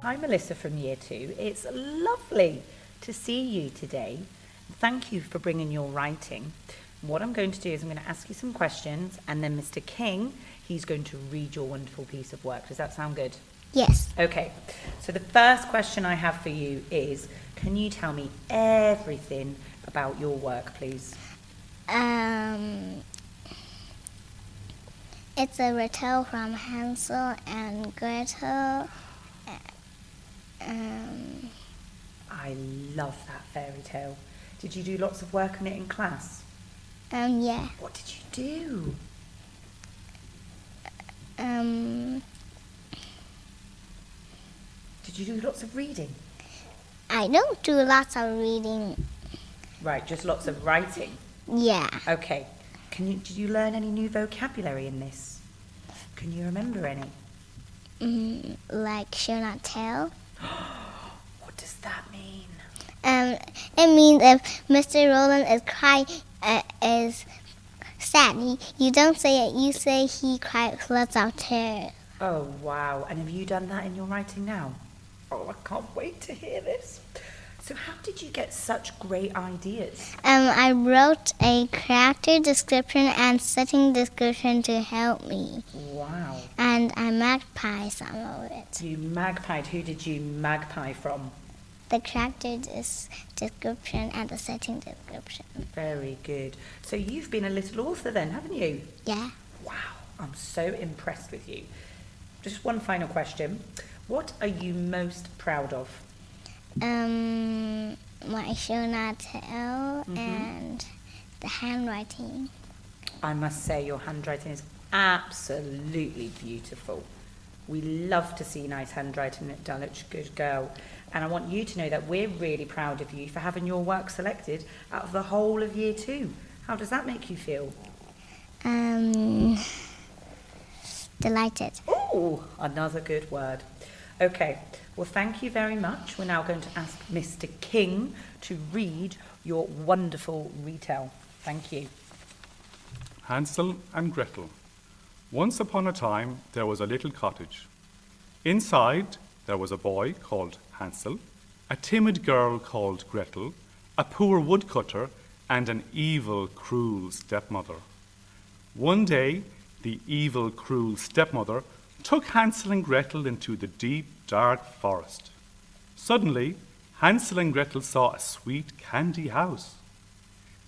I'm Melissa from Year 2. It's lovely to see you today. Thank you for bringing your writing. What I'm going to do is I'm going to ask you some questions, and then Mr. King, he's going to read your wonderful piece of work. Does that sound good? Yes. Okay, so the first question I have for you is, can you tell me everything about your work, please? It's a retell from Hansel and Gretel. I love that fairy tale. Did you do lots of work on it in class? Yeah. What did you do? Did you do lots of reading? I don't do lots of reading. Right, just lots of writing. Yeah. Okay. Did you learn any new vocabulary in this? Can you remember any? Like show not tell. What does that mean? It means if Mr. Roland is sad, you don't say it. You say he cried lots of tears. Oh, wow. And have you done that in your writing now? Oh, I can't wait to hear this. So how did you get such great ideas? I wrote a character description and setting description to help me. Wow. And I magpie some of it. You magpied. Who did you magpie from? The character description and the setting description. Very good. So you've been a little author then, haven't you? Yeah. Wow. I'm so impressed with you. Just one final question. What are you most proud of? My show not tell and the handwriting. I must say your handwriting is absolutely beautiful. We love to see nice handwriting at Dulwich, good girl. And I want you to know that we're really proud of you for having your work selected out of the whole of Year 2. How does that make you feel? Delighted. Oh, another good word. Okay, well, thank you very much. We're now going to ask Mr. King to read your wonderful retell. Thank you. Hansel and Gretel. Once upon a time, there was a little cottage. Inside, there was a boy called Hansel, a timid girl called Gretel, a poor woodcutter, and an evil, cruel stepmother. One day, the evil, cruel stepmother took Hansel and Gretel into the deep, dark forest. Suddenly, Hansel and Gretel saw a sweet candy house.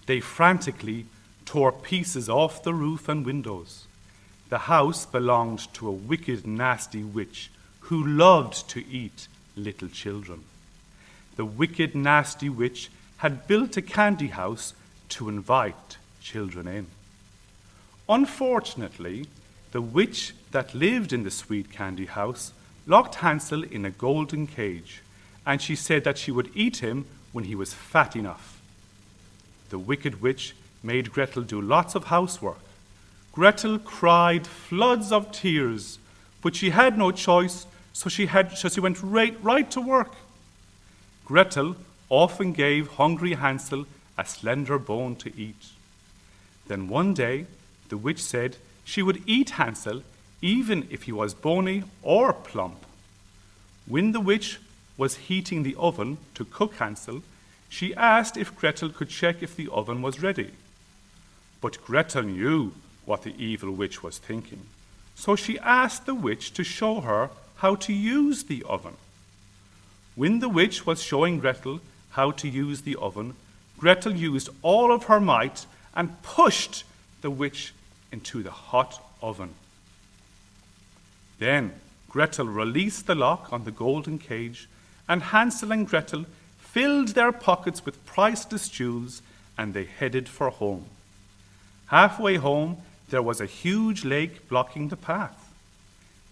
They frantically tore pieces off the roof and windows. The house belonged to a wicked, nasty witch who loved to eat little children. The wicked, nasty witch had built a candy house to invite children in. Unfortunately, the witch that lived in the sweet candy house locked Hansel in a golden cage, and she said that she would eat him when he was fat enough. The wicked witch made Gretel do lots of housework. Gretel cried floods of tears, but she had no choice, so she went right to work. Gretel often gave hungry Hansel a slender bone to eat. Then one day, the witch said she would eat Hansel even if he was bony or plump. When the witch was heating the oven to cook Hansel, she asked if Gretel could check if the oven was ready. But Gretel knew what the evil witch was thinking, so she asked the witch to show her how to use the oven. When the witch was showing Gretel how to use the oven, Gretel used all of her might and pushed the witch into the hot oven. Then Gretel released the lock on the golden cage, and Hansel and Gretel filled their pockets with priceless jewels, and they headed for home. Halfway home, there was a huge lake blocking the path.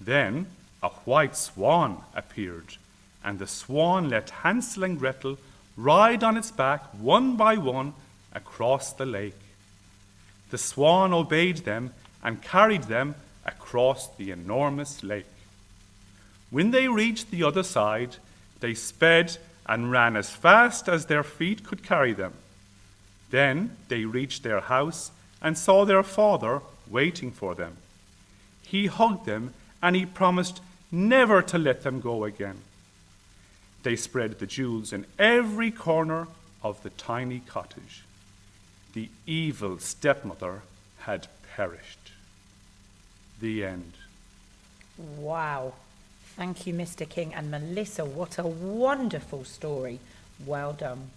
Then a white swan appeared, and the swan let Hansel and Gretel ride on its back one by one across the lake. The swan obeyed them and carried them across the enormous lake. When they reached the other side, they sped and ran as fast as their feet could carry them. Then they reached their house and saw their father waiting for them. He hugged them and he promised never to let them go again. They spread the jewels in every corner of the tiny cottage. The evil stepmother had perished. The end. Wow. Thank you, Mr. King. And Melissa, what a wonderful story. Well done.